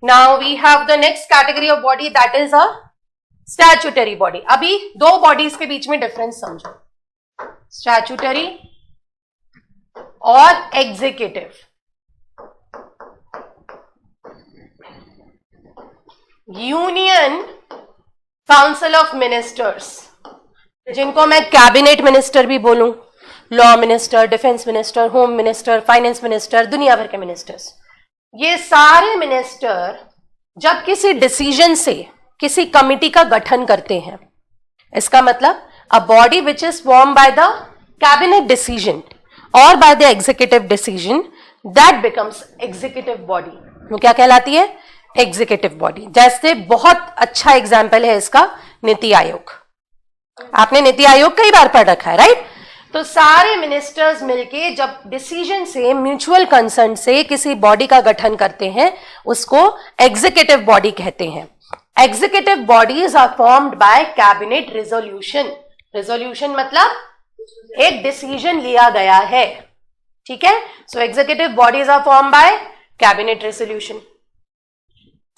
Now we have the next category of body, that is a statutory body. अभी दो bodies के बीच में difference समझो, स्टैच्यूटरी और executive. Union council of ministers, जिनको मैं कैबिनेट मिनिस्टर भी बोलूं, law minister, defence minister, home minister, finance minister, दुनिया भर के मिनिस्टर्स, ये सारे मिनिस्टर जब किसी डिसीजन से किसी कमिटी का गठन करते हैं, इसका मतलब a body which is form by the cabinet decision और by the executive decision, that becomes executive body. वो क्या कहलाती है? Executive body. जैसे बहुत अच्छा एग्जाम्पल है इसका नीति आयोग. आपने नीति आयोग कई बार पढ़ रखा है, राइट? तो सारे मिनिस्टर्स मिलके जब डिसीजन से, म्यूचुअल कंसर्न से किसी बॉडी का गठन करते हैं, उसको एग्जीक्यूटिव बॉडी कहते हैं. Executive bodies are formed by cabinet resolution. Resolution मतलब एक डिसीजन लिया गया है, ठीक है? So executive bodies are form by cabinet resolution.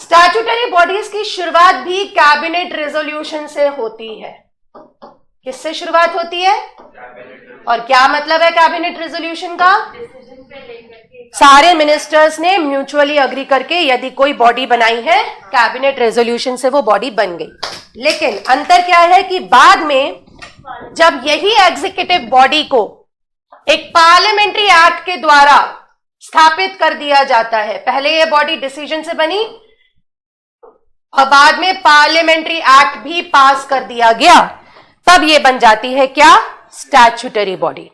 Statutory bodies की शुरुआत भी कैबिनेट रेजोल्यूशन से होती है. किससे शुरुआत होती है? और क्या मतलब है कैबिनेट रेजोल्यूशन का? सारे मिनिस्टर्स ने म्यूचुअली अग्री करके यदि कोई बॉडी बनाई है, कैबिनेट रेजोल्यूशन से वो बॉडी बन गई. लेकिन अंतर क्या है कि बाद में जब यही एग्जीक्यूटिव बॉडी को एक पार्लियामेंट्री एक्ट के द्वारा स्थापित कर दिया जाता है, पहले ये बॉडी डिसीजन से बनी और बाद में पार्लियामेंट्री एक्ट भी पास कर दिया गया, तब ये बन जाती है क्या? Statutory body.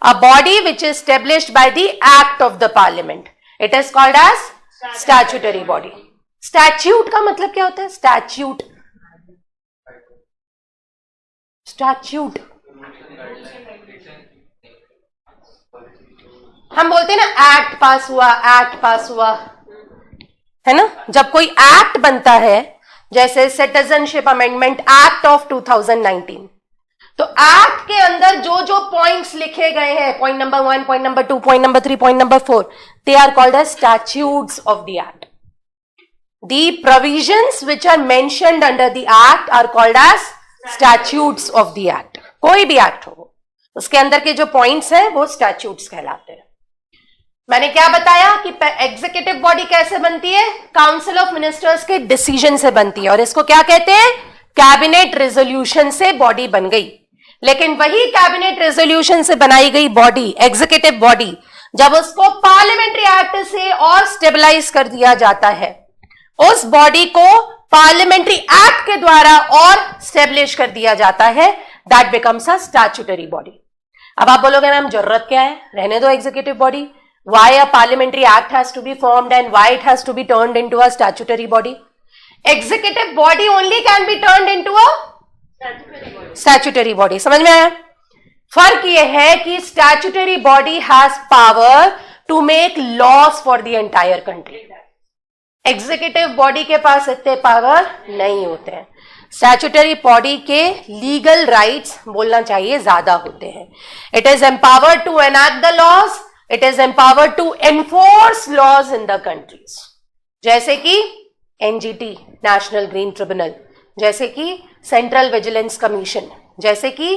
A body which is established by the act of the parliament, it is called as statutory body. Statute का मतलब क्या होता है? स्टैच्यूट, स्टैच्यूट हम बोलते हैं ना, एक्ट पास हुआ, एक्ट पास हुआ, है ना? जब कोई एक्ट बनता है, जैसे सिटीजनशिप अमेंडमेंट एक्ट ऑफ 2019, तो एक्ट के अंदर जो जो पॉइंट्स लिखे गए हैं, point number 1, point number 2, point number 3, point number 4, they are called as statutes of the act. The provisions which are mentioned under the act are called as statutes of the act. कोई भी act हो, उसके अंदर के जो points हैं वो statutes कहलाते हैं. मैंने क्या बताया कि एग्जीक्यूटिव बॉडी कैसे बनती है? काउंसिल ऑफ मिनिस्टर्स के डिसीजन से बनती है, और इसको क्या कहते हैं? कैबिनेट रेजोल्यूशन से बॉडी बन गई. लेकिन वही कैबिनेट रेजोल्यूशन से बनाई गई बॉडी, एग्जीक्यूटिव बॉडी, जब उसको पार्लियामेंट्री एक्ट से और स्टेबलाइज कर दिया जाता है, उस बॉडी को पार्लियामेंट्री एक्ट के द्वारा और स्टेब्लिश कर दिया जाता है, that becomes a statutory body. अब आप बोलोगे मैम जरूरत क्या है, रहने दो executive body. Why a parliamentary act has to be formed and why it has to be turned into a statutory body? Executive body only can be turned into a statutory body. समझ में आया? फर्क यह है कि statutory body has power to make laws for the entire country. Executive body के पास इतने power नहीं होते हैं. स्टैच्यूटरी बॉडी के लीगल राइट्स बोलना चाहिए ज्यादा होते हैं. It is empowered to enact the laws, it is empowered to enforce laws in the countries, जैसे कि एनजीटी, नेशनल ग्रीन ट्रिब्यूनल, जैसे कि सेंट्रल विजिलेंस कमीशन, जैसे कि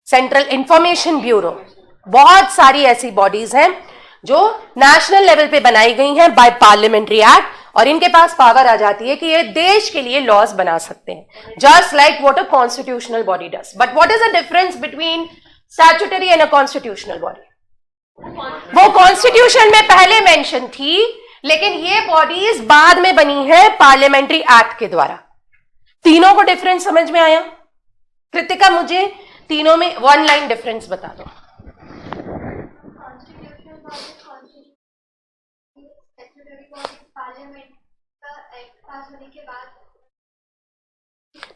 सेंट्रल इंफॉर्मेशन ब्यूरो. बहुत सारी ऐसी बॉडीज हैं जो नेशनल लेवल पे बनाई गई हैं बाय पार्लियामेंट्री एक्ट, और इनके पास पावर आ जाती है कि ये देश के लिए लॉज बना सकते हैं, just like what a constitutional body does. But what is the difference between statutory and a constitutional body? वो कॉन्स्टिट्यूशन में पहले मेंशन थी, लेकिन ये बॉडीज बाद में बनी है पार्लियामेंट्री एक्ट के द्वारा. तीनों को डिफरेंस समझ में आया? कृतिका मुझे तीनों में वन लाइन डिफरेंस बता दो.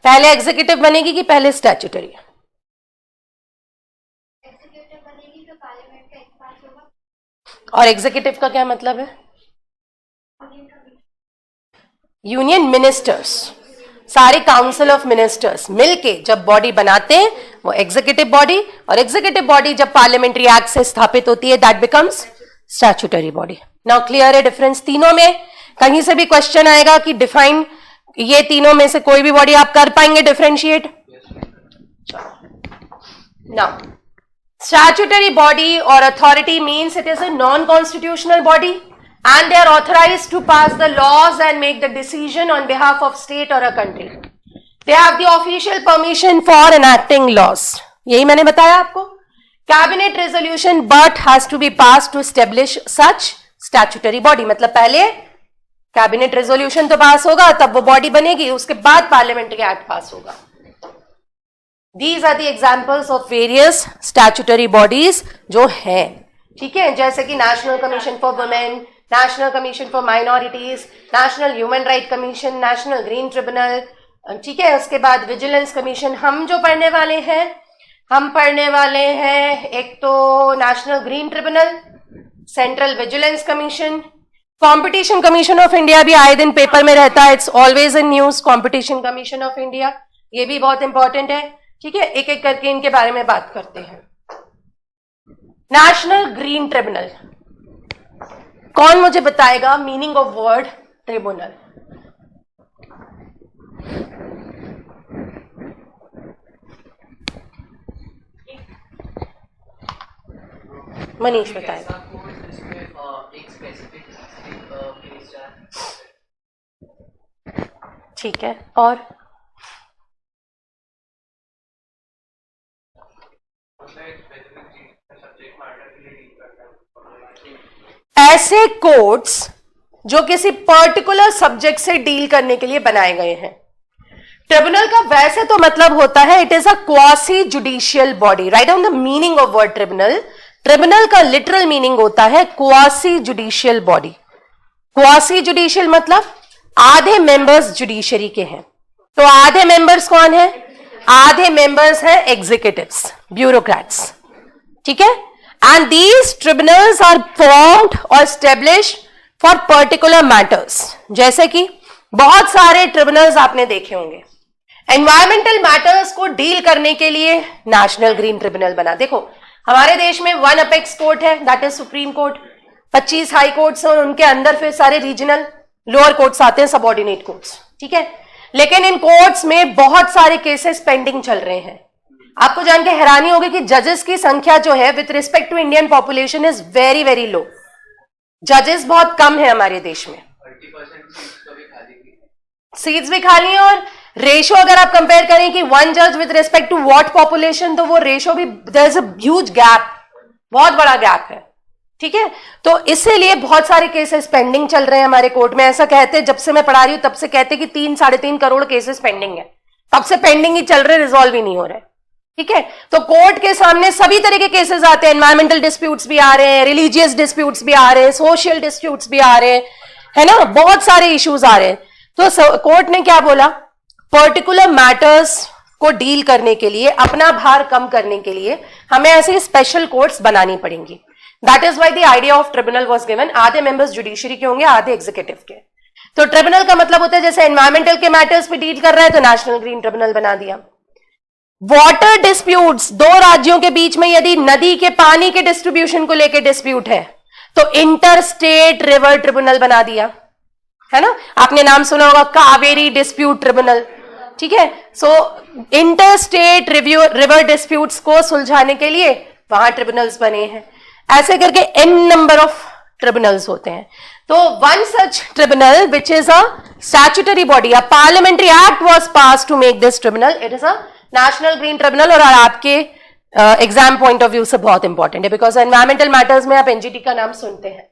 पहले एग्जीक्यूटिव बनेगी कि पहले स्टैट्यूटरी? एग्जीक्यूटिव बनेगी तो पार्लियामेंट का एक पास होगा. और एग्जीक्यूटिव का क्या मतलब है? यूनियन मिनिस्टर्स, सारे काउंसिल ऑफ मिनिस्टर्स मिलके जब बॉडी बनाते हैं वो एग्जीक्यूटिव बॉडी, और एग्जीक्यूटिव बॉडी जब पार्लियामेंट्री एक्ट से स्थापित होती है that becomes statutory body. Now clear है डिफरेंस तीनों में? कहीं से भी क्वेश्चन आएगा कि डिफाइन ये तीनों में से कोई भी बॉडी आप कर पाएंगे डिफरेंशिएट? नाउ स्टैट्यूटरी बॉडी और authority means it is a non constitutional body and they are authorized to pass the laws and make the decision on behalf of state और a country. They have the official permission for enacting laws. यही मैंने बताया आपको. Cabinet resolution but has to be pass to establish such statutory body. मतलब पहले cabinet resolution तो पास होगा तब वो बॉडी बनेगी, उसके बाद पार्लियामेंट्री एक्ट पास होगा. These are the examples of various statutory bodies जो हैं, ठीक है, जैसे कि national commission for women, national commission for minorities, national human right commission, national green tribunal, ठीक है. उसके बाद विजिलेंस कमीशन. हम जो पढ़ने वाले हैं एक तो national green tribunal, central vigilance commission, competition commission of India भी आए दिन पेपर में रहता है. It's always in news. Competition commission of India, ये भी बहुत इंपॉर्टेंट है, ठीक है. एक एक करके इनके बारे में बात करते हैं. नेशनल ग्रीन ट्रिब्यूनल, कौन मुझे बताएगा meaning of word tribunal? Manish बताएगा. ठीक है. और ऐसे कोड्स जो किसी पर्टिकुलर सब्जेक्ट से डील करने के लिए बनाए गए हैं. ट्रिब्यूनल का वैसे तो मतलब होता है it is a quasi judicial body. Right down the meaning of word tribunal. Tribunal का लिटरल मीनिंग होता है quasi judicial body. Quasi judicial मतलब आधे मेंबर्स जुडिशरी के हैं. तो आधे मेंबर्स कौन है? आधे मेंबर्स हैं एग्जीक्यूटिव्स, ब्यूरोक्रेट्स, ठीक है. And these tribunals are formed or established for particular matters. जैसे कि बहुत सारे ट्रिब्यूनल्स आपने देखे होंगे. एनवायरमेंटल मैटर्स को डील करने के लिए नेशनल ग्रीन ट्रिब्यूनल बना. देखो हमारे देश में 1 अपेक्स कोर्ट है, that is supreme court. 25 high courts और उनके अंदर फिर सारे रीजनल लोअर कोर्ट्स आते हैं, सबऑर्डिनेट कोर्ट्स, ठीक है. लेकिन इन कोर्ट्स में बहुत सारे केसेस पेंडिंग चल रहे हैं. आपको जान के हैरानी होगी कि जजेस की संख्या जो है with respect to Indian population is very very low. जजेस बहुत कम है हमारे देश में. 30% सीट्स भी खाली है और रेशो अगर आप कंपेयर करें कि 1 जज with respect to what population, तो वो रेशो भी there is a huge gap, बहुत बड़ा गैप है, ठीक है. तो इसीलिए बहुत सारे केसेस पेंडिंग चल रहे हैं हमारे कोर्ट में. ऐसा कहते हैं, जब से मैं पढ़ा रही हूं तब से कहते हैं कि 3-3.5 करोड़ केसेस पेंडिंग है. तब से पेंडिंग ही चल रहे, रिजॉल्व ही नहीं हो रहे, ठीक है. तो कोर्ट के सामने सभी तरह के केसेस आते हैं. एनवायरमेंटल डिस्प्यूट्स भी आ रहे हैं, रिलीजियस डिस्प्यूट्स भी आ रहे हैं, सोशल डिस्प्यूट्स भी आ रहे हैं, है ना, बहुत सारे इश्यूज आ रहे हैं. तो कोर्ट ने क्या बोला, पर्टिकुलर मैटर्स को डील करने के लिए, अपना भार कम करने के लिए हमें ऐसी स्पेशल कोर्ट्स बनानी पड़ेंगी. That is why the idea of tribunal was given. आधे मेंबर्स जुडिशरी के होंगे, आधे एग्जीक्यूटिव के. तो ट्रिब्यूनल का मतलब होता है जैसे एनवायरमेंटल के मैटर्स पे डील कर रहा है तो नेशनल ग्रीन ट्रिब्यूनल बना दिया. वाटर डिस्प्यूट्स, 2 राज्यों के बीच में यदि नदी के पानी के डिस्ट्रीब्यूशन को लेकर डिस्प्यूट है तो इंटर स्टेट रिवर ट्रिब्यूनल बना दिया, है ना. आपने नाम सुना होगा कावेरी डिस्प्यूट ट्रिब्यूनल, ठीक है. सो इंटर स्टेट रिवर डिस्प्यूट्स को सुलझाने के लिए वहां ट्रिब्यूनल्स बने हैं. ऐसे करके n नंबर ऑफ ट्रिब्यूनल्स होते हैं. तो one such tribunal which is a statutory body, a parliamentary act was pass to make this tribunal, it is a national green tribunal. और आपके एग्जाम पॉइंट ऑफ व्यू से बहुत important है because environmental matters में आप NGT का नाम सुनते हैं.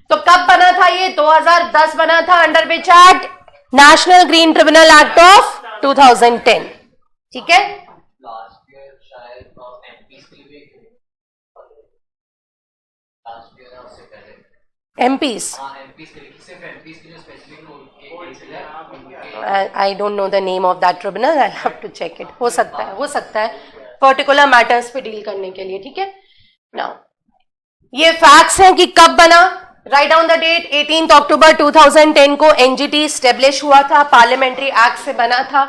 तो कब बना था ये? 2010 बना था, under which act? National green tribunal act of 2010, ठीक है. MPs. I don't know the name of that tribunal. I'll have to check it. हो सकता है पर्टिकुलर मैटर्स पे डील करने के लिए, ठीक है. नाउ ये फैक्ट्स हैं कि कब बना. Right down the date. 18 October 2010 को एनजीटी स्टेब्लिश हुआ था, पार्लियामेंट्री एक्ट से बना था.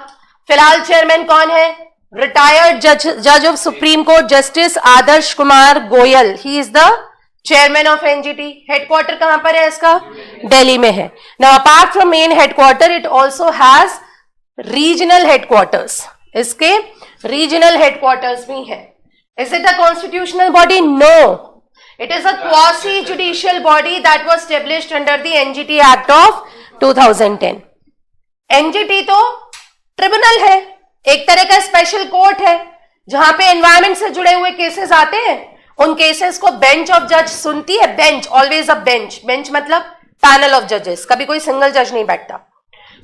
फिलहाल चेयरमैन कौन है? रिटायर्ड जज of supreme court justice Adarsh Kumar Goel. He is the chairman of NGT. Headquarter कहां पर है इसका? दिल्ली में है। Now apart from main headquarter it also has regional headquarters, इसके रीजनल हेडक्वार्टर्स भी है। Is it a constitutional body? No, it is a quasi judicial body that was established under the NGT Act of 2010। NGT तो tribunal है, एक तरह का special court है जहां पे एनवायरमेंट से जुड़े हुए केसेस आते हैं, उन केसेस को बेंच ऑफ जज सुनती है। Bench, always a bench, bench मतलब पैनल ऑफ जजेस, कभी कोई सिंगल जज नहीं बैठता।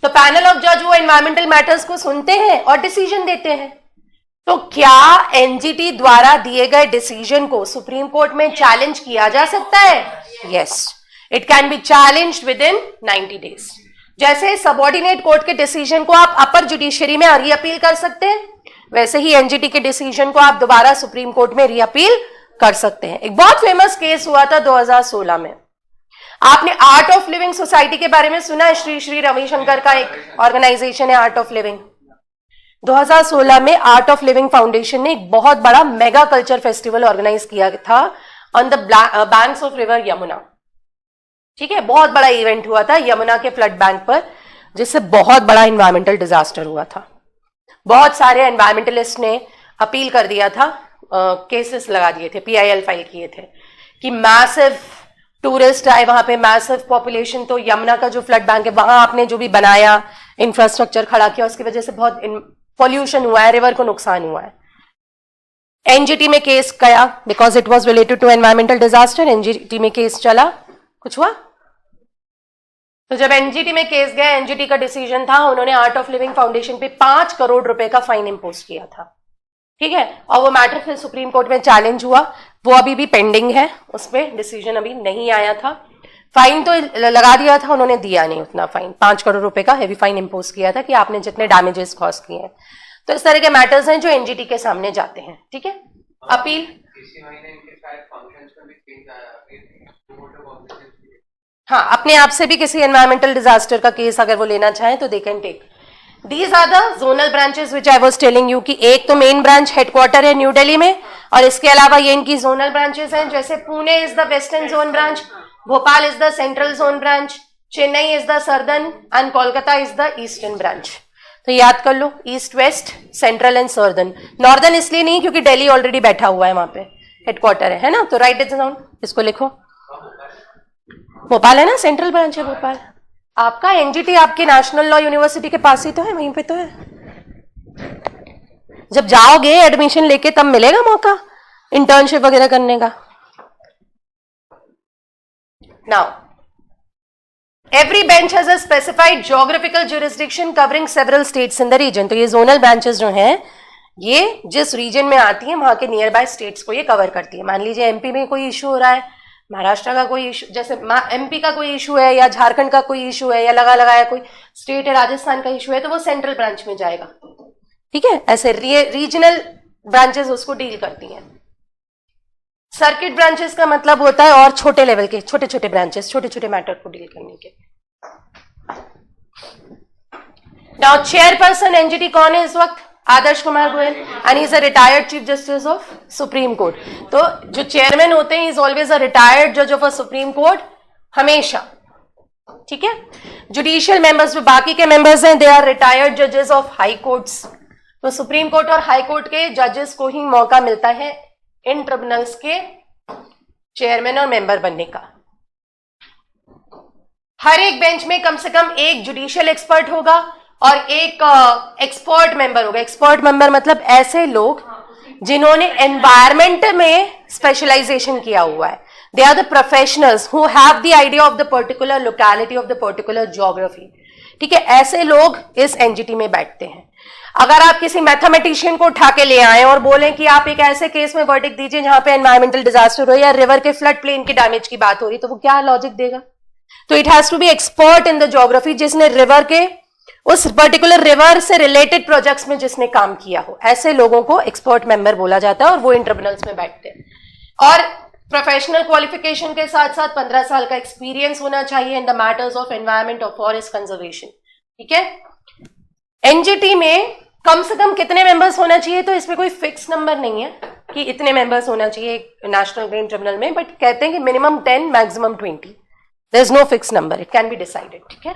तो पैनल ऑफ जज वो एनवायरमेंटल मैटर्स को सुनते हैं और डिसीजन देते हैं। तो क्या एनजीटी द्वारा दिए गए डिसीजन को सुप्रीम कोर्ट में चैलेंज किया जा सकता है? Yes, it can B challenged with in 90 days. जैसे सबऑर्डिनेट कोर्ट के डिसीजन को आप अपर जुडिशरी में रीअपील कर सकते हैं, वैसे ही एनजीटी के डिसीजन को आप दोबारा सुप्रीम कोर्ट में रीअपील कर सकते हैं। एक बहुत फेमस केस हुआ था 2016 में। आपने आर्ट ऑफ लिविंग सोसाइटी के बारे में सुना है? श्री श्री रविशंकर का एक ऑर्गेनाइजेशन है आर्ट ऑफ लिविंग। 2016 में आर्ट ऑफ लिविंग फाउंडेशन ने एक बहुत बड़ा मेगा कल्चर फेस्टिवल ऑर्गेनाइज किया था on the banks of river Yamuna. ठीक है, बहुत बड़ा इवेंट हुआ था यमुना के फ्लड बैंक पर, जिससे बहुत बड़ा एनवायरमेंटल डिजास्टर हुआ था। बहुत सारे एनवायरमेंटलिस्ट ने अपील कर दिया था, केसेस लगा दिए थे, PIL फाइल किए थे कि मैसिव टूरिस्ट आए वहां पे, मैसिव पॉपुलेशन। तो यमुना का जो फ्लड बैंक है वहां आपने जो भी बनाया इंफ्रास्ट्रक्चर खड़ा किया, उसकी वजह से बहुत पॉल्यूशन हुआ है, रिवर को नुकसान हुआ है। एनजीटी में केस गया because it was related to environmental disaster. NGT में केस चला, कुछ हुआ? तो जब एनजीटी में केस गया, एनजीटी का डिसीजन था, उन्होंने आर्ट ऑफ लिविंग फाउंडेशन पे 5 करोड़ रुपए का फाइन इंपोज किया था। ठीक है, और वो मैटर फिर सुप्रीम कोर्ट में चैलेंज हुआ, वो अभी भी पेंडिंग है, उसमें डिसीजन अभी नहीं आया था। फाइन तो लगा दिया था, उन्होंने दिया नहीं उतना फाइन। 5 करोड़ रुपए का हैवी फाइन इंपोज किया था कि आपने जितने डैमेजेस कॉज किए हैं। तो इस तरह के मैटर्स हैं जो एनजीटी के सामने जाते हैं। ठीक है, अपील। हाँ, अपने आप से भी किसी एनवायरमेंटल डिजास्टर का केस अगर वो लेना चाहें तो they can take. These are the zonal branches which I was telling you कि एक तो मेन ब्रांच हेडक्वार्टर है न्यू दिल्ली में, और इसके अलावा ये इनकी जोनल ब्रांचेस हैं। जैसे Pune is the western zone branch, Bhopal is the central zone branch, Chennai is the southern and Kolkata is the eastern branch. तो याद कर लो, east, west, central and southern. Northern इसलिए नहीं क्योंकि दिल्ली ऑलरेडी बैठा हुआ है, वहां पे हेडक्वार्टर है ना। तो राइट इट डाउन, इसको लिखो। भोपाल है ना, सेंट्रल ब्रांच है भोपाल। आपका एनजीटी आपके नेशनल लॉ यूनिवर्सिटी के पास ही तो है, वहीं पे तो है। जब जाओगे एडमिशन लेके तब मिलेगा मौका इंटर्नशिप वगैरह करने का। Now, every bench has a specified geographical jurisdiction covering several states in the region। तो ये जोनल ब्रांचेस जो हैं, ये जिस रीजन में आती हैं वहां के नियर बाय स्टेट्स को ये कवर करती है। मान लीजिए एमपी में कोई इशू हो रहा है, महाराष्ट्र का कोई इशू, जैसे एमपी का कोई इशू है, या झारखंड का कोई इशू है, या लगा लगाया कोई स्टेट है, राजस्थान का इशू है, तो वो सेंट्रल ब्रांच में जाएगा। ठीक है, ऐसे रीजनल ब्रांचेस उसको डील करती हैं। सर्किट ब्रांचेस का मतलब होता है और छोटे लेवल के छोटे छोटे ब्रांचेस, छोटे छोटे मैटर को डील करने के। नाउ चेयरपर्सन एनजीटी कौन है इस वक्त? Adarsh Kumar Goyal, and he is a retired chief justice of supreme court. तो जो चेयरमैन होते हैं इज ऑलवेज अ रिटायर्ड जज ऑफ अ सुप्रीम कोर्ट, हमेशा। ठीक है, जुडिशियल मेंबर्स जो बाकी के मेंबर्स हैं, दे आर रिटायर्ड जजेस ऑफ हाई कोर्ट्स। तो सुप्रीम कोर्ट और हाई कोर्ट के जजेस को ही मौका मिलता है इन ट्रिब्यूनल्स के चेयरमैन और मेंबर बनने का। हर एक बेंच में कम से कम एक जुडिशियल एक्सपर्ट होगा और एक एक्सपर्ट मेंबर होगा। एक्सपर्ट मेंबर मतलब ऐसे लोग जिन्होंने एनवायरमेंट में स्पेशलाइजेशन किया हुआ है। They are the professionals who have the idea of the particular locality of the particular geography. ठीक है, ऐसे लोग इस एनजीटी में बैठते हैं। अगर आप किसी मैथमेटिशियन को उठा के ले आए और बोलें कि आप एक ऐसे केस में वर्डिक्ट दीजिए जहां पे एनवायरमेंटल डिजास्टर हो या रिवर के फ्लड प्लेन की डैमेज की बात हो रही, तो वो क्या लॉजिक देगा? तो it has to be expert in the geography, जिसने रिवर के उस पर्टिकुलर रिवर से रिलेटेड प्रोजेक्ट्स में जिसने काम किया हो। ऐसे लोगों को एक्सपर्ट मेंबर बोला जाता है और वो इन ट्रिब्यूनल्स में बैठते हैं। और प्रोफेशनल क्वालिफिकेशन के साथ साथ 15 साल का एक्सपीरियंस होना चाहिए in the matters of environment और फॉरेस्ट कंजर्वेशन। ठीक है, एनजीटी में कम से कम कितने मेंबर्स होना चाहिए? तो इसमें कोई फिक्स नंबर नहीं है, कि इतने मेंबर्स होना चाहिए नेशनल क्राइम ट्रिब्यूनल में, बट कहते हैं कि minimum 10 maximum 20, there is no fix number, it can be decided. ठीक है.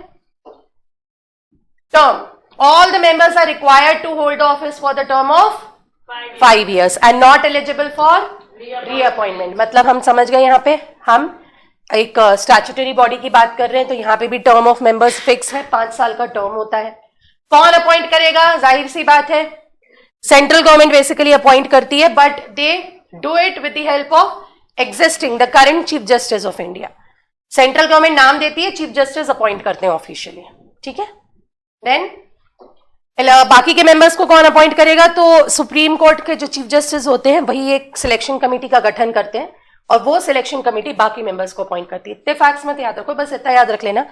Term, all the members are required to hold office for the term of 5 years and not eligible for reappointment. मतलब हम समझ गए, यहाँ पे हम एक स्टैट्यूटरी बॉडी की बात कर रहे हैं, तो यहाँ पे भी टर्म ऑफ मेंबर्स फिक्स है, 5 साल का टर्म होता है. कौन अपॉइंट करेगा? जाहिर सी बात है सेंट्रल गवर्नमेंट बेसिकली अपॉइंट करती है, but they do it with the help of existing the current chief justice of India. Central government नाम देती है, चीफ जस्टिस अपॉइंट करते हैं ऑफिशियली. ठीक है. देन बाकी के मेंबर्स को कौन अपॉइंट करेगा? तो सुप्रीम कोर्ट के जो चीफ जस्टिस होते हैं वही एक सिलेक्शन कमेटी का गठन करते हैं, और वो सिलेक्शन कमेटी बाकी मेंबर्स को अपॉइंट करती है. इतने फैक्ट्स मत याद रखो, बस इतना याद रख लेना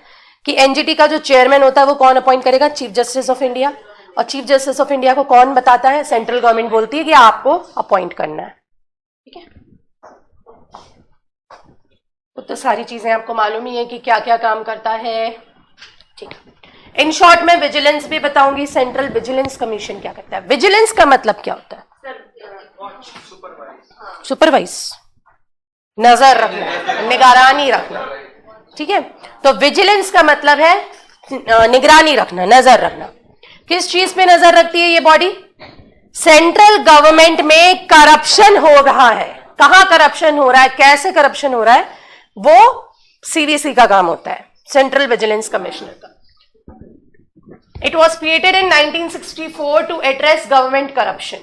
कि एनजीटी का जो चेयरमैन होता है वो कौन अपॉइंट करेगा? Chief justice of India. और चीफ जस्टिस ऑफ इंडिया को कौन बताता है? सेंट्रल गवर्नमेंट बोलती है कि आपको अपॉइंट करना है. ठीक है. तो सारी चीजें आपको मालूम ही है कि क्या क्या काम करता है. ठीक है. इन शॉर्ट में विजिलेंस भी बताऊंगी. सेंट्रल विजिलेंस कमीशन क्या करता है? विजिलेंस का मतलब क्या होता है? सुपरवाइज, नजर रखना, निगरानी रखना. ठीक है. तो विजिलेंस का मतलब है निगरानी रखना, नजर रखना. किस चीज पे नजर रखती है ये बॉडी? सेंट्रल गवर्नमेंट में करप्शन हो रहा है. कहां करप्शन हो रहा है, कैसे करप्शन हो रहा है, वो सीवीसी का काम होता है, सेंट्रल विजिलेंस कमिश्नर का. It was created in 1964 to address government corruption.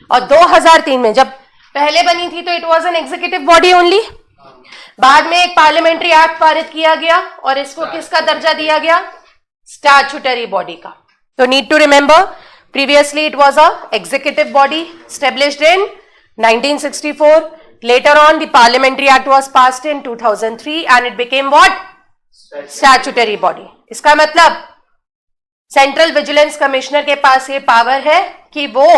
और 2003 में जब पहले बनी थी तो it was an executive body only. बाद में एक पार्लियामेंट्री एक्ट पारित किया गया और इसको किसका दर्जा दिया गया? स्टैट्यूटरी बॉडी का. तो need to remember, previously it was a executive body established in 1964. Later on the parliamentary act was passed in 2003 and it became what? Statutory body. इसका मतलब सेंट्रल विजिलेंस कमिश्नर के पास ये पावर है कि वो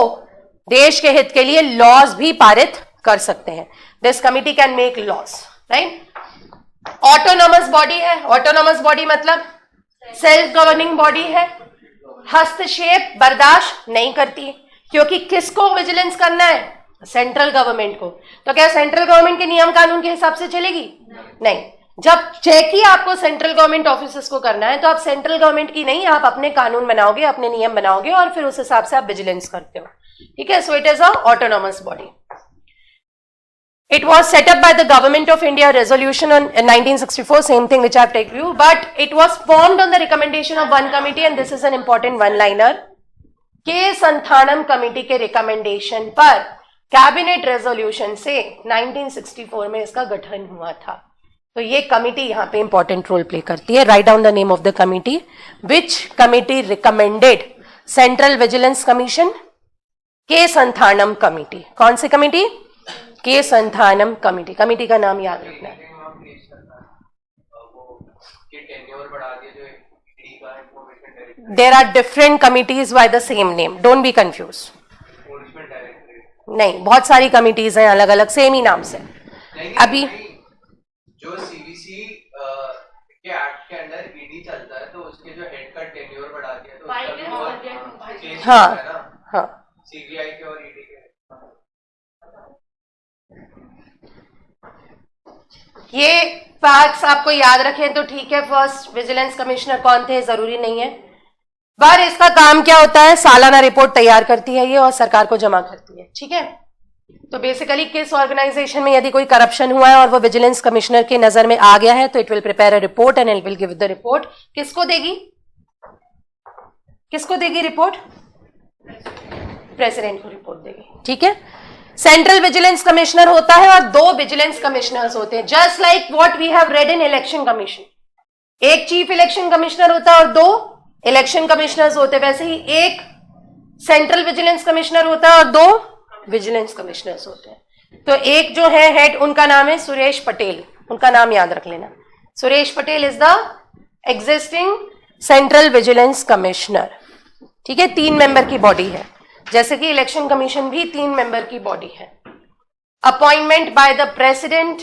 देश के हित के लिए लॉज भी पारित कर सकते हैं. This committee can make laws, right. Autonomous body है. ऑटोनोमस बॉडी मतलब सेल्फ गवर्निंग बॉडी है, हस्तक्षेप बर्दाश्त नहीं करती, क्योंकि किसको विजिलेंस करना है? सेंट्रल गवर्नमेंट को. तो क्या सेंट्रल गवर्नमेंट के नियम कानून के हिसाब से चलेगी? नहीं. जब चेक ही आपको सेंट्रल गवर्नमेंट ऑफिसर्स को करना है तो आप सेंट्रल गवर्नमेंट की नहीं, आप अपने कानून बनाओगे, अपने नियम बनाओगे और फिर उस हिसाब से आप विजिलेंस करते हो. ठीक है. So it is a autonomous body. It was set up by the Government of India resolution on 1964, same thing which I have taken you, but it was formed on the recommendation of one committee, and this is an important one-liner. के Santhanam committee के recommendation पर cabinet resolution से 1964 में इसका गठन हुआ था. तो ये कमिटी यहाँ पे इंपॉर्टेंट रोल प्ले करती है. Right down the name of the committee. Which committee recommended central vigilance commission? के संथानम कमिटी. कौन सी कमिटी? के संथानम कमिटी. कमिटी का नाम याद रखना है. There are different committees by the same name, don't be confuse. नहीं, बहुत सारी कमिटीज हैं अलग अलग सेम ही नाम से. अभी जो सीवीसी के एक्ट के अंडर ईडी चलता है तो उसके जो हेड का टेन्योर बढ़ा दिया तो हाँ, सीबीआई के और ईडी के. ये फैक्ट्स आपको याद रखें तो ठीक है. फर्स्ट विजिलेंस कमिश्नर कौन थे जरूरी नहीं है, पर इसका काम क्या होता है? सालाना रिपोर्ट तैयार करती है ये और सरकार को जमा करती है. ठीक है. तो बेसिकली किस ऑर्गेनाइजेशन में यदि कोई करप्शन हुआ है और वो विजिलेंस कमिश्नर के नजर में आ गया है तो it will prepare a report and it will give the report. किसको देगी? किसको देगी रिपोर्ट? प्रेसिडेंट को रिपोर्ट देगी. ठीक है. सेंट्रल विजिलेंस कमिश्नर होता है और 2 विजिलेंस कमिश्नर्स होते हैं, just like what we have read in election commission. एक चीफ इलेक्शन कमिश्नर होता है और 2 इलेक्शन कमिश्नर्स होते हैं. वैसे ही एक सेंट्रल विजिलेंस कमिश्नर होता है और 2 विजिलेंस कमिश्नर्स होते हैं. तो एक जो है हेड, उनका नाम है सुरेश पटेल. उनका नाम याद रख लेना. Suresh Patel is the existing central vigilance commissioner. ठीक है. 3 मेंबर की बॉडी है, जैसे कि इलेक्शन कमीशन भी 3 मेंबर की बॉडी है. Appointment by the president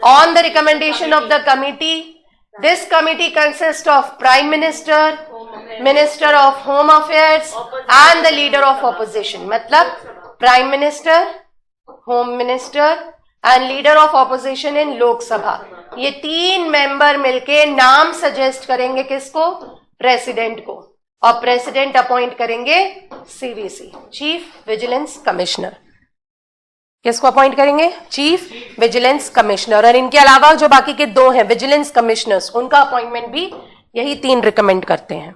on the recommendation of the committee. This committee consist of prime minister, minister of home affairs and the leader of opposition. मतलब prime minister, home minister and leader of opposition in Lok Sabha. ये 3 member मिलके नाम suggest करेंगे किसको? President को, और president appoint करेंगे CVC, chief vigilance commissioner. किसको अपॉइंट करेंगे? Chief vigilance commissioner. और इनके अलावा जो बाकी के 2 हैं विजिलेंस कमिश्नर्स, उनका अपॉइंटमेंट भी यही 3 रिकमेंड करते हैं।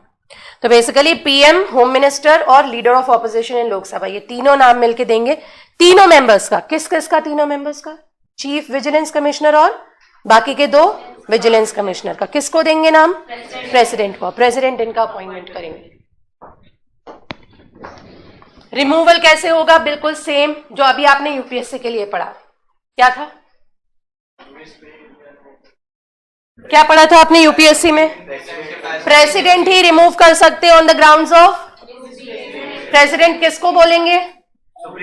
तो बेसिकली पीएम, होम मिनिस्टर और leader of opposition in Lok Sabha, ये तीनों नाम मिलके देंगे तीनों मेंबर्स का। किस किस का? तीनों मेंबर्स का, चीफ विजिलेंस कमिश्नर और बाकी के 2 विजिलेंस कमिश्नर का। किसको देंगे नाम? प्रेसिडेंट को। प्रेसिडेंट इनका अपॉइंटमेंट करेंगे। रिमूवल कैसे होगा? बिल्कुल सेम जो अभी आपने यूपीएससी के लिए पढ़ा। क्या था? क्या पढ़ा था आपने यूपीएससी में? प्रेसिडेंट ही रिमूव कर सकते on the grounds of. President किसको बोलेंगे?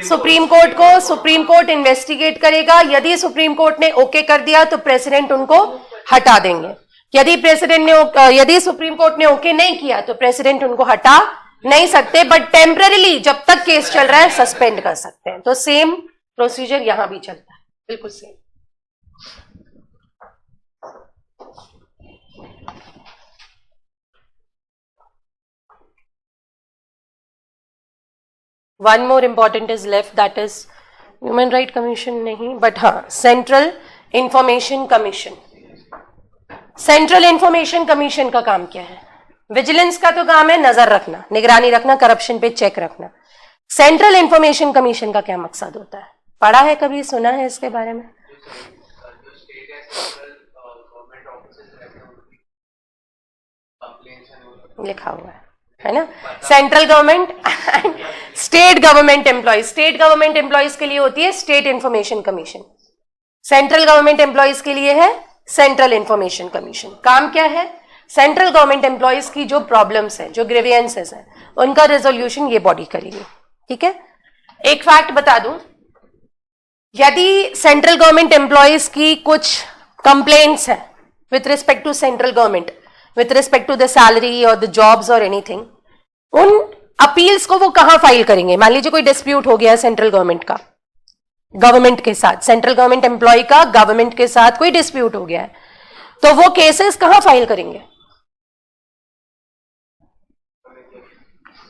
सुप्रीम कोर्ट को। सुप्रीम कोर्ट इन्वेस्टिगेट करेगा, यदि सुप्रीम कोर्ट ने ओके कर दिया तो प्रेसिडेंट उनको हटा देंगे। यदि सुप्रीम कोर्ट ने ओके नहीं किया तो प्रेसिडेंट उनको हटा नहीं सकते, बट टेम्पररीली जब तक केस चल रहा है सस्पेंड कर सकते हैं। तो सेम प्रोसीजर यहां भी चलता है, बिल्कुल same. One more important is left, that is human right commission नहीं, बट हाँ, central information commission. Central information commission का काम क्या है? विजिलेंस का तो काम है नजर रखना, निगरानी रखना, करप्शन पे चेक रखना। सेंट्रल इंफॉर्मेशन कमीशन का क्या मकसद होता है? पढ़ा है कभी, सुना है इसके बारे में? लिखा हुआ है ना? Central government and state government employees. State government employees के लिए होती है state information commission, central government employees के लिए है सेंट्रल इंफॉर्मेशन कमीशन। काम क्या है? सेंट्रल गवर्नमेंट एम्प्लॉयज की जो प्रॉब्लम्स हैं, जो ग्रीवियंसेस हैं, उनका रेजोल्यूशन ये बॉडी करेगी। ठीक है। एक फैक्ट बता दूं, यदि सेंट्रल गवर्नमेंट एम्प्लॉयज की कुछ कंप्लेंट्स हैं with respect to central government, with respect to the salary और द जॉब्स और एनीथिंग, उन अपील्स को वो कहां फाइल करेंगे? मान लीजिए कोई डिस्प्यूट हो गया है सेंट्रल गवर्नमेंट का गवर्नमेंट के साथ, सेंट्रल गवर्नमेंट एम्प्लॉय का गवर्नमेंट के साथ कोई डिस्प्यूट हो गया है, तो वो केसेस कहां फाइल करेंगे?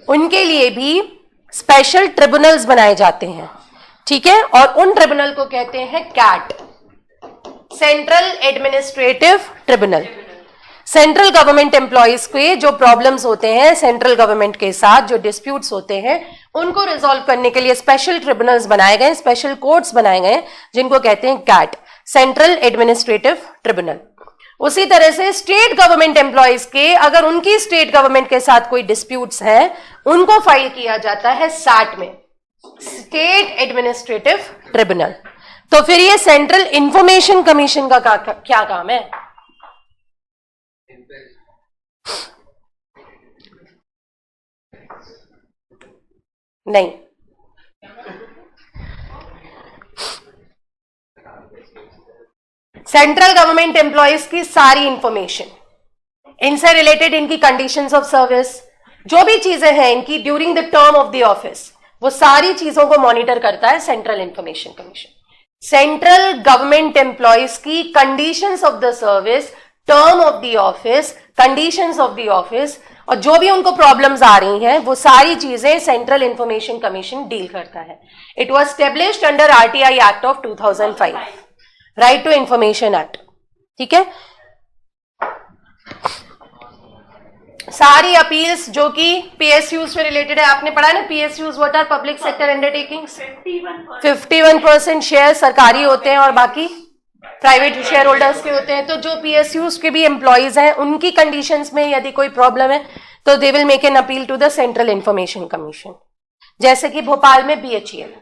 उनके लिए भी स्पेशल ट्रिब्यूनल्स बनाए जाते हैं। ठीक है। और उन ट्रिब्यूनल को कहते हैं CAT, central administrative tribunal. Central government employees के जो प्रॉब्लम्स होते हैं सेंट्रल गवर्नमेंट के साथ, जो डिस्प्यूट्स होते हैं, उनको रिजॉल्व करने के लिए स्पेशल ट्रिब्यूनल्स बनाए गए, स्पेशल कोर्ट्स बनाए गए, जिनको कहते हैं कैट, सेंट्रल एडमिनिस्ट्रेटिव ट्रिब्यूनल। उसी तरह से स्टेट गवर्नमेंट एम्प्लॉयज के, अगर उनकी स्टेट गवर्नमेंट के साथ कोई डिस्प्यूट्स हैं, उनको फाइल किया जाता है सैट में, स्टेट एडमिनिस्ट्रेटिव ट्रिब्यूनल। तो फिर ये सेंट्रल इंफॉर्मेशन कमीशन का क्या काम है? नहीं, सेंट्रल गवर्नमेंट एम्प्लॉयज की सारी इंफॉर्मेशन, इनसे रिलेटेड इनकी कंडीशंस ऑफ सर्विस, जो भी चीजें हैं इनकी during the term of the office, वो सारी चीजों को मॉनिटर करता है central information commission. Central government employees की conditions of the service, term of the office, conditions of the office, और जो भी उनको प्रॉब्लम्स आ रही हैं, वो सारी चीजें सेंट्रल इंफॉर्मेशन कमीशन डील करता है। It was established under RTI act of 2005, right to information act. ठीक है। सारी अपील्स जो कि पीएसयूज से रिलेटेड है, आपने पढ़ा ना, PSUs what are public sector undertakings. 51% share सरकारी होते हैं और बाकी प्राइवेट शेयर होल्डर्स के होते हैं। तो जो पीएसयूज के भी एम्प्लॉयज हैं, उनकी कंडीशंस में यदि कोई प्रॉब्लम है तो they will make an appeal to the central information commission. जैसे कि भोपाल में बीएचईएल,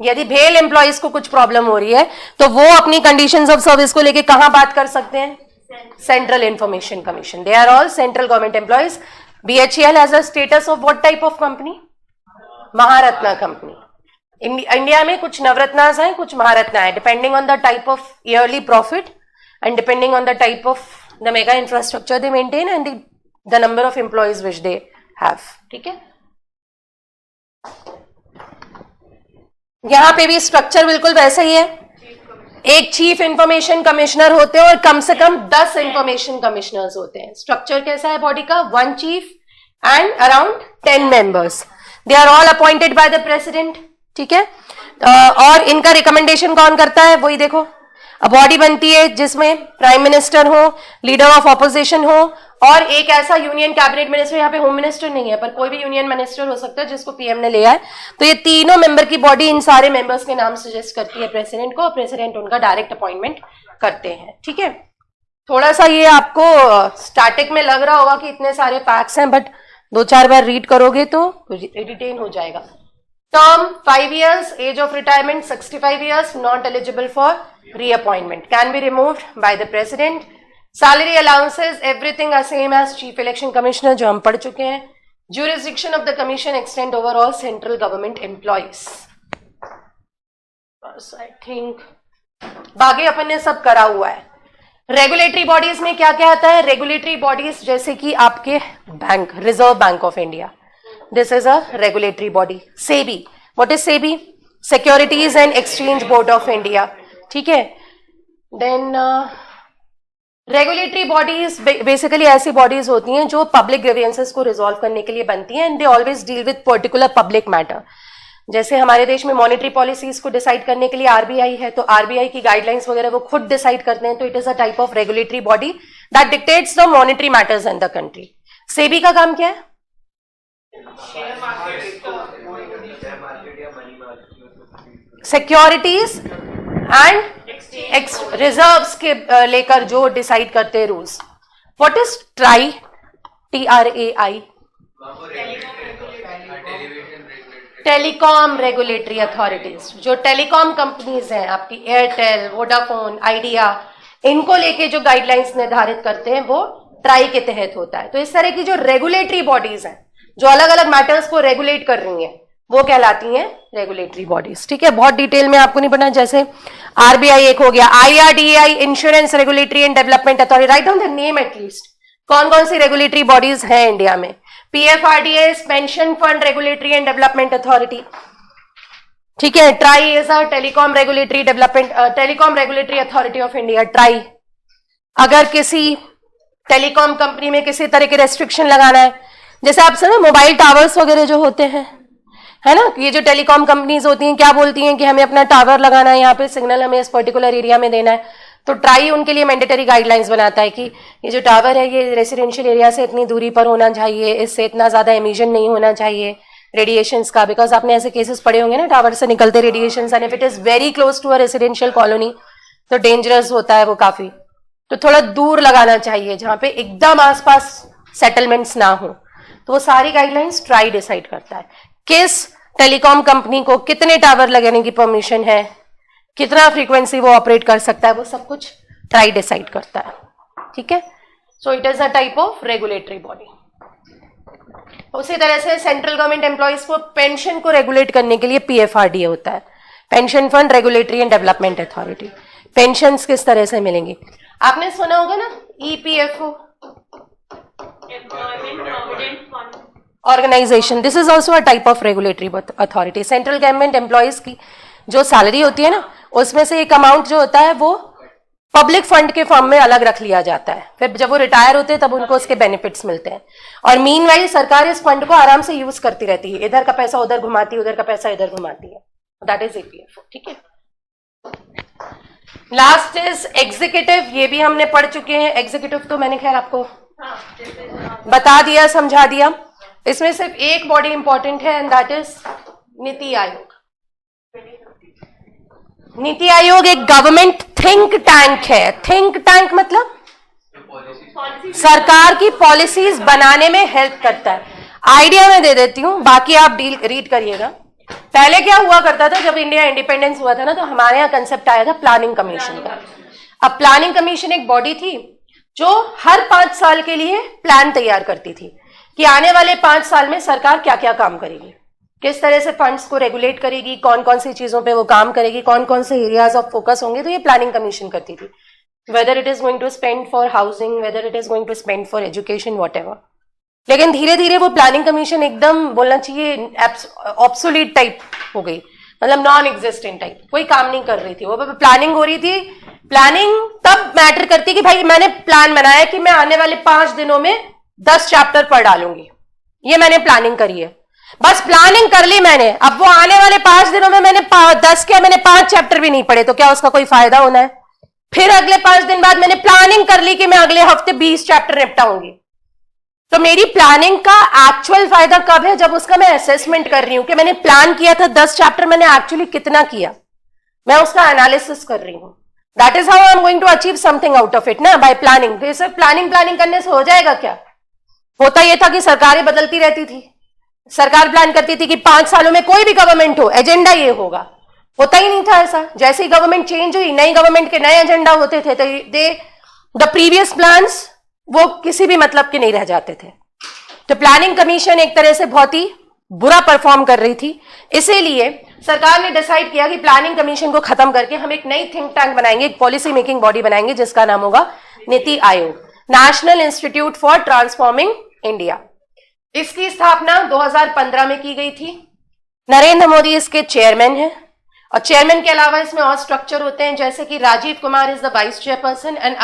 यदि भेल एम्प्लॉयज को कुछ प्रॉब्लम हो रही है तो वो अपनी कंडीशंस ऑफ सर्विस को लेके कहां बात कर सकते हैं? Central information commission. They are all central government employees. BHEL has a status of what type of company? Maharatna company. India में कुछ नवरत्नास हैं, कुछ महारत्ना है, depending on the type of yearly profit and depending on the type of the mega infrastructure they maintain and the number of employees which they have. ठीक है। यहां पे भी स्ट्रक्चर बिल्कुल वैसा ही है, एक चीफ इंफॉर्मेशन कमिश्नर होते हैं और कम से कम 10 इंफॉर्मेशन कमिश्नर्स होते हैं। स्ट्रक्चर कैसा है बॉडी का, 1 chief and around 10 members, they are all appointed by the president, ठीक है। और इनका रिकमेंडेशन कौन करता है, वही देखो, बॉडी बनती है जिसमें प्राइम मिनिस्टर हो, लीडर ऑफ ऑपोजिशन हो और एक ऐसा यूनियन कैबिनेट मिनिस्टर, यहाँ पे होम मिनिस्टर नहीं है पर कोई भी यूनियन मिनिस्टर हो सकता है जिसको पीएम ने लिया है। तो ये तीनों मेंबर की बॉडी इन सारे मेंबर्स के नाम सजेस्ट करती है प्रेसिडेंट को, प्रेसिडेंट उनका डायरेक्ट अपॉइंटमेंट करते हैं, ठीक है। थोड़ा सा ये आपको स्टैटिक में लग रहा होगा कि इतने सारे फैक्ट्स हैं, बट 2-4 बार रीड करोगे तो रिटेन हो जाएगा। Term 5 years, age of retirement 65 years, not eligible for reappointment, can be removed by the president. Salary allowances, everything are same as chief election commissioner जो हम पढ़ चुके हैं। Jurisdiction of the commission extend over all central government employees. बस I think बाकी अपन ने सब करा हुआ है। रेगुलेटरी बॉडीज में क्या क्या आता है, रेगुलेटरी बॉडीज जैसे कि आपके bank, reserve bank of India, this is a regulatory body. SEBI, what is SEBI? Securities and Exchange Board of India, ठीक है। Then regulatory bodies basically ऐसी bodies होती हैं जो public grievances को resolve करने के लिए बनती हैं, and they always deal with particular public matter. जैसे हमारे देश में मॉनेटरी पॉलिसीज को डिसाइड करने के लिए आरबीआई है, तो आरबीआई की गाइडलाइंस वगैरह वो खुद डिसाइड करते हैं, तो it is a type of regulatory body that dictates the monetary matters in the country. SEBI का काम क्या है, सिक्योरिटीज एंड रिजर्व्स के लेकर जो डिसाइड करते हैं rules. What is try, TRAI? Telecom regulatory authorities, जो टेलीकॉम कंपनीज हैं आपकी एयरटेल, वोडाफोन, आइडिया, इनको लेके जो गाइडलाइंस निर्धारित करते हैं वो ट्राई के तहत होता है। तो इस तरह की जो रेगुलेटरी बॉडीज हैं जो अलग अलग मैटर्स को रेगुलेट कर रही हैं वो कहलाती हैं रेगुलेटरी बॉडीज, ठीक है। बहुत डिटेल में आपको नहीं पढ़ना, जैसे आरबीआई एक हो गया, IRDAI insurance regulatory and development authority, right down the name at least, कौन कौन सी रेगुलेटरी बॉडीज हैं इंडिया में। PFRDA pension fund regulatory and development authority, ठीक है। Try is a telecom regulatory development, telecom regulatory authority of India, try. अगर किसी telecom company में किसी तरह के रेस्ट्रिक्शन लगाना है, जैसे आप समझ मोबाइल टावर्स वगैरह जो होते हैं, है ना, ये जो टेलीकॉम कंपनीज होती हैं क्या बोलती हैं कि हमें अपना टावर लगाना है, यहाँ पे सिग्नल हमें इस पर्टिकुलर एरिया में देना है, तो ट्राई उनके लिए मैंडेटरी गाइडलाइंस बनाता है कि ये जो टावर है ये रेसिडेंशियल एरिया से इतनी दूरी पर होना चाहिए, इससे इतना ज्यादा एमिशन नहीं होना चाहिए रेडिएशंस का, बिकॉज आपने ऐसे केसेस पढ़े होंगे ना टावर से निकलते radiations, and if it is very close to a residential colony तो डेंजरस होता है वो काफी, तो थोड़ा दूर लगाना चाहिए जहां पे एकदम आसपास सेटलमेंट्स ना हो। तो वो सारी गाइडलाइंस ट्राई डिसाइड करता है किस टेलीकॉम कंपनी को कितने टावर लगाने की परमिशन है, कितना फ्रीक्वेंसी वो ऑपरेट कर सकता है, वो सब कुछ ट्राई डिसाइड करता है, ठीक है। So it is a type of regulatory body. उसी तरह से सेंट्रल गवर्नमेंट एम्प्लॉइज को पेंशन को रेगुलेट करने के लिए PFRDA होता है, pension fund regulatory and development authority. Pensions किस तरह से मिलेंगी, आपने सुना होगा ना, EPFO organisation, this is also a type of regulatory authority. Central government employees की जो सैलरी होती है ना, उसमें से एक अमाउंट जो होता है वो पब्लिक फंड के फॉर्म में अलग रख लिया जाता है, फिर जब वो रिटायर होते हैं तब उनको उसके बेनिफिट्स मिलते हैं, और मीनवाइल सरकार इस फंड को आराम से यूज करती रहती है, इधर का पैसा उधर घुमाती है, उधर का पैसा इधर घुमाती है, दैट इज EPFO, ठीक है। लास्ट इज एग्जीक्यूटिव, ये भी हमने पढ़ चुके हैं। एग्जीक्यूटिव तो मैंने खैर आपको बता दिया, समझा दिया। इसमें सिर्फ एक बॉडी इंपॉर्टेंट है and that is NITI Aayog. NITI Aayog एक गवर्नमेंट थिंक टैंक है। थिंक टैंक मतलब सरकार की पॉलिसीज बनाने में हेल्प करता है। आइडिया मैं दे देती हूं, बाकी आप रीड करिएगा। पहले क्या हुआ करता था, जब इंडिया इंडिपेंडेंस हुआ था ना, तो हमारे यहाँ कंसेप्ट आया था प्लानिंग कमीशन का। अब प्लानिंग कमीशन एक बॉडी थी जो हर 5 साल के लिए प्लान तैयार करती थी कि आने वाले 5 साल में सरकार क्या क्या काम करेगी, किस तरह से फंड्स को रेगुलेट करेगी, कौन कौन सी चीजों पे वो काम करेगी, कौन कौन से एरियाज ऑफ फोकस होंगे। तो ये प्लानिंग कमीशन करती थी, whether it is going to spend for housing, whether it is going to spend for education, whatever. लेकिन धीरे धीरे वो प्लानिंग कमीशन एकदम बोलना चाहिए ऑब्सोलीट टाइप हो गई। मतलब नॉन एग्जिस्टेंट टाइप, कोई काम नहीं कर रही थी वो, प्लानिंग हो रही थी। प्लानिंग तब मैटर करती कि भाई मैंने प्लान बनाया कि मैं आने वाले 5 दिनों में 10 चैप्टर पढ़ डालूंगी, ये मैंने प्लानिंग करी है, बस प्लानिंग कर ली मैंने। अब वो आने वाले 5 दिनों में मैंने 10 क्या, मैंने 5 चैप्टर भी नहीं पढ़े, तो क्या उसका कोई फायदा होना है? फिर अगले 5 दिन बाद मैंने प्लानिंग कर ली कि मैं अगले हफ्ते 20 चैप्टर निपटाऊंगी। तो मेरी प्लानिंग का एक्चुअल फायदा कब है? जब उसका मैं असेसमेंट कर रही हूं कि मैंने प्लान किया था 10 चैप्टर, मैंने एक्चुअली कितना किया, मैं उसका एनालिसिस कर रही हूं। That is how I am going to achieve something out of it ना, बाय प्लानिंग। तो सिर्फ प्लानिंग करने से हो जाएगा क्या? होता यह था कि सरकारें बदलती रहती थी, सरकार प्लान करती थी कि 5 सालों में कोई भी गवर्नमेंट हो एजेंडा ये होगा, होता ही नहीं था ऐसा। जैसे ही गवर्नमेंट चेंज हुई, नई गवर्नमेंट के नए एजेंडा होते थे, तो द प्रीवियस प्लान्स वो किसी भी मतलब के नहीं रह जाते थे। तो प्लानिंग कमीशन एक तरह से बहुत ही बुरा परफॉर्म कर रही थी, इसीलिए सरकार ने डिसाइड किया कि प्लानिंग कमीशन को खत्म करके हम एक नई थिंक टैंक बनाएंगे, एक पॉलिसी मेकिंग बॉडी बनाएंगे, जिसका नाम होगा NITI Aayog, national institute for transforming India. इसकी स्थापना 2015 में की गई थी। नरेंद्र मोदी इसके चेयरमैन हैं, और चेयरमैन के अलावा इसमें और स्ट्रक्चर होते हैं, जैसे कि Rajiv Kumar is the vice chairperson and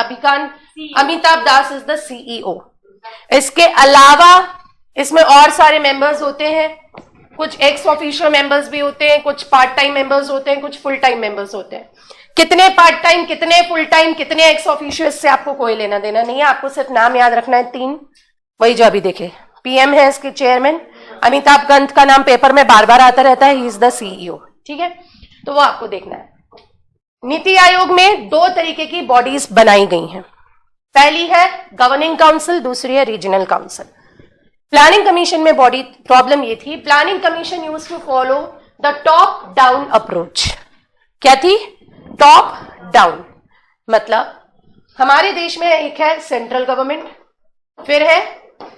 Amitabh Das is the CEO. इसके अलावा इसमें और सारे मेंबर्स होते हैं, कुछ एक्स ऑफिशियो मेंबर्स भी होते हैं, कुछ पार्ट टाइम मेंबर्स होते हैं, कुछ फुल टाइम मेंबर्स होते हैं। कितने पार्ट टाइम, कितने फुल टाइम, कितने एक्स ऑफिशियो, इससे आपको कोई लेना देना नहीं है। आपको सिर्फ नाम याद रखना है 3, वही जो अभी देखे। पीएम है इसके चेयरमैन, अमिताभ कांत का नाम पेपर में बार बार आता रहता है, ही इज द सीईओ, ठीक है, तो वो आपको देखना है। नीति आयोग में 2 तरीके की बॉडीज बनाई गई हैं, पहली है गवर्निंग काउंसिल, दूसरी है रीजनल काउंसिल। प्लानिंग कमीशन में बॉडी प्रॉब्लम ये थी, planning commission used to follow the top down approach. क्या थी? टॉप डाउन, मतलब हमारे देश में एक है सेंट्रल गवर्नमेंट, फिर है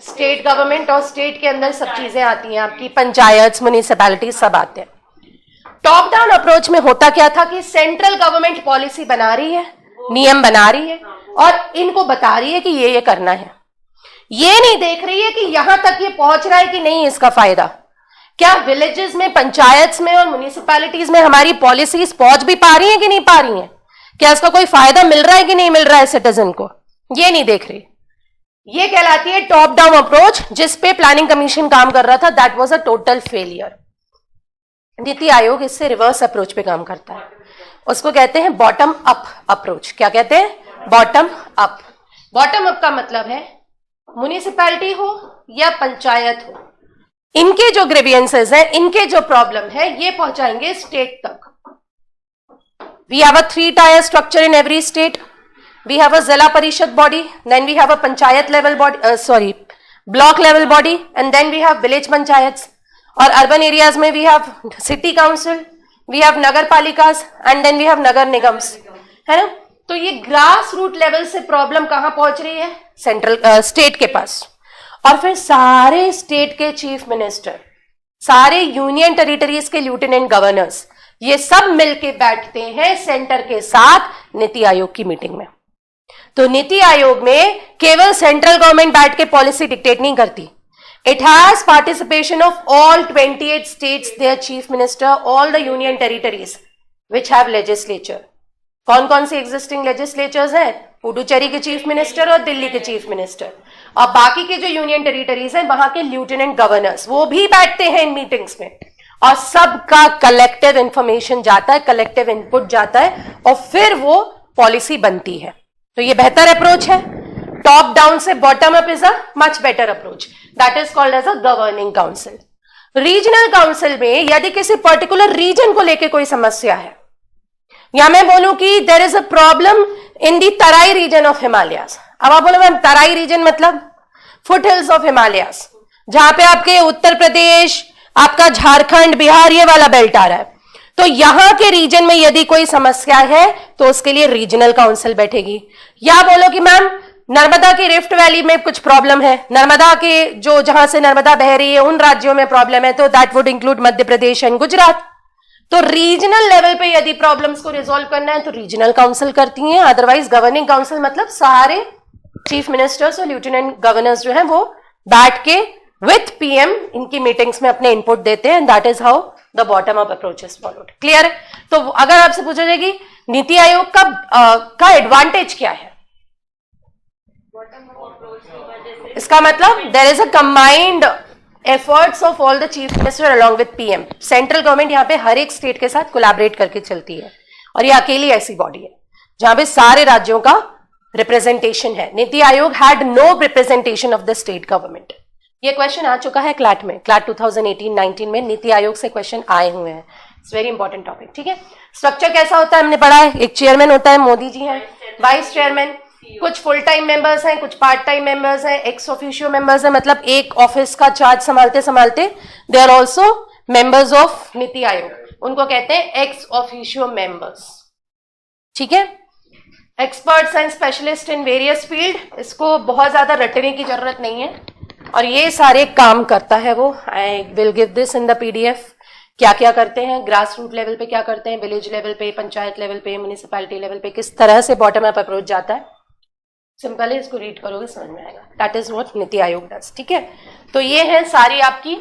स्टेट गवर्नमेंट, और स्टेट के अंदर सब चीजें आती हैं, आपकी पंचायत, म्युनिसिपैलिटी सब आते हैं। टॉप डाउन अप्रोच में होता क्या था कि सेंट्रल गवर्नमेंट पॉलिसी बना रही है, नियम बना रही है, और इनको बता रही है कि ये करना है। ये नहीं देख रही है कि यहां तक ये पहुंच रहा है कि नहीं इसका फायदा। क्या विलेजेस में, पंचायत में और म्युनिसिपैलिटीज में हमारी पॉलिसीज पहुंच भी पा रही हैं कि नहीं पा रही हैं? क्या इसका कोई फायदा मिल रहा है कि नहीं मिल रहा है सिटीजन को? ये नहीं देख रही। ये कहलाती है टॉप डाउन अप्रोच, जिस पे प्लानिंग कमीशन काम कर रहा था। That was a total failure. NITI Aayog इससे रिवर्स अप्रोच पे काम करता है, उसको कहते हैं बॉटम अप अप्रोच। क्या कहते हैं? Bottom up. बॉटम अप का मतलब है म्युनिसिपैलिटी हो या पंचायत हो, इनके जो ग्रीवियंसेस हैं, इनके जो प्रॉब्लम है, ये पहुंचाएंगे स्टेट तक। We have a 3 tier structure in every state. We have a Zilla Parishad body, then we have a Panchayat level body, block level body, and then we have village panchayats. और urban areas में we have city council, we have nagar palikas, and then we have nagar nigams, है ना? तो ये grass root level से problem कहां पहुंच रही है? सेंट्रल स्टेट के पास। और फिर सारे स्टेट के चीफ मिनिस्टर, सारे यूनियन टेरिटरीज के लेफ्टिनेंट गवर्नर्स, ये सब मिलके बैठते हैं सेंटर के साथ नीति आयोग की मीटिंग में। तो नीति आयोग में केवल सेंट्रल गवर्नमेंट बैठ के पॉलिसी डिक्टेट नहीं करती, it has participation of all 28 states, their chief minister, all the union territories which have legislature. कौन कौन सी एग्जिस्टिंग लेजिस्लेचर्स हैं? पुडुचेरी के चीफ मिनिस्टर और दिल्ली के चीफ मिनिस्टर, और बाकी के जो यूनियन टेरिटरीज हैं वहां के लेफ्टिनेंट गवर्नर्स, वो भी बैठते हैं इन मीटिंग्स में, और सबका कलेक्टिव इंफॉर्मेशन जाता है, कलेक्टिव इनपुट जाता है, और फिर वो पॉलिसी बनती है। तो ये बेहतर अप्रोच है। टॉप डाउन से bottom up is a much better approach, that is called as a governing council. Regional council में यदि किसी पर्टिकुलर रीजन को लेकर कोई समस्या है, या मैं बोलूं कि there is a problem in the Terai region of Himalayas. अब आप बोलो मैम तराई रीजन मतलब फुट हिल्स ऑफ हिमालयाज, जहां पे आपके उत्तर प्रदेश, आपका झारखंड, बिहार, ये वाला बेल्ट आ रहा है। तो यहां के रीजन में यदि कोई समस्या है तो उसके लिए रीजनल काउंसिल बैठेगी। या बोलो कि मैम नर्मदा की रिफ्ट वैली में कुछ प्रॉब्लम है, नर्मदा के जो जहां से नर्मदा बह रही है उन राज्यों में प्रॉब्लम है, तो that would include Madhya Pradesh and Gujarat. तो रीजनल लेवल पे यदि प्रॉब्लम्स को रिजॉल्व करना है तो रीजनल काउंसिल करती हैं, अदरवाइज गवर्निंग काउंसिल मतलब सारे चीफ मिनिस्टर्स और लेफ्टिनेंट गवर्नर्स जो हैं वो बैठ के विथ पीएम इनकी मीटिंग्स में अपने इनपुट देते हैं, that is how the bottom up approach is followed. Clear है? तो अगर आपसे पूछा जाए कि नीति आयोग का एडवांटेज क्या है, इसका मतलब there is a combined efforts of all the chief minister along with PM. Central government यहाँ पे हर एक स्टेट के साथ कोलैबोरेट करके चलती है, और ये अकेली ऐसी बॉडी है जहां पे सारे राज्यों का रिप्रेजेंटेशन है। Niti Aayog had no representation of the state government. ये क्वेश्चन आ चुका है क्लैट में, क्लैट 2018-19 में नीति आयोग से क्वेश्चन आए हुए हैं। It's very important topic. ठीक है, स्ट्रक्चर कैसा होता है हमने पढ़ा है, एक चेयरमैन होता है, मोदी जी हैं, वाइस चेयरमैन, कुछ फुल टाइम मेंबर्स हैं, कुछ पार्ट टाइम मेंबर्स हैं, एक्स ऑफिशियो मेंबर्स हैं, मतलब एक ऑफिस का चार्ज संभालते संभालते they are also members of Niti Aayog, उनको कहते हैं एक्स ऑफिशियो मेंबर्स। ठीक है, experts and specialist in various field, इसको बहुत ज्यादा रटने की जरूरत नहीं है, और ये सारे काम करता है वो। I will give this in the PDF, क्या क्या करते हैं, ग्रास रूट लेवल पे क्या करते हैं, विलेज लेवल पे, पंचायत लेवल पे, म्युनिसिपैलिटी लेवल पे किस तरह से बॉटम अप अप्रोच जाता है। सिंपल है, इसको रीड करोगे समझ में आएगा। That is what NITI Aayog does. ठीक है, तो ये है सारी आपकी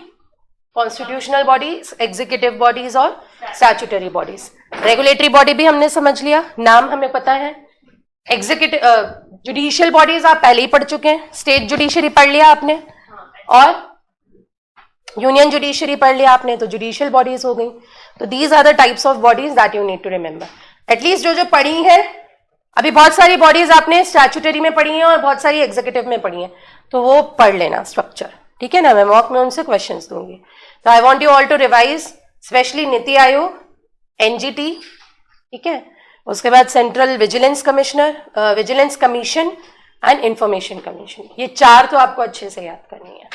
कॉन्स्टिट्यूशनल बॉडीज, एग्जीक्यूटिव बॉडीज और स्टैट्यूटरी बॉडीज। रेगुलेटरी बॉडी भी हमने समझ लिया, नाम हमें पता है। एग्जीक्यूटिव जुडिशियल बॉडीज आप पहले ही पढ़ चुके हैं, स्टेट जुडिशरी पढ़ लिया आपने, और यूनियन जुडिशरी पढ़ लिया आपने, तो जुडिशियल बॉडीज हो गई। तो these are the types of bodies that you need to remember. At least जो पढ़ी है अभी, बहुत सारी बॉडीज आपने स्टैट्यूटरी में पढ़ी हैं और बहुत सारी एग्जीक्यूटिव में पढ़ी हैं, तो वो पढ़ लेना स्ट्रक्चर। ठीक है ना, मैं मॉक में उनसे क्वेश्चंस दूंगी। तो I want you all to revise, specially Niti Aayog, NGT, ठीक है, उसके बाद central vigilance commissioner, vigilance commission and information commission. ये चार तो आपको अच्छे से याद करनी है।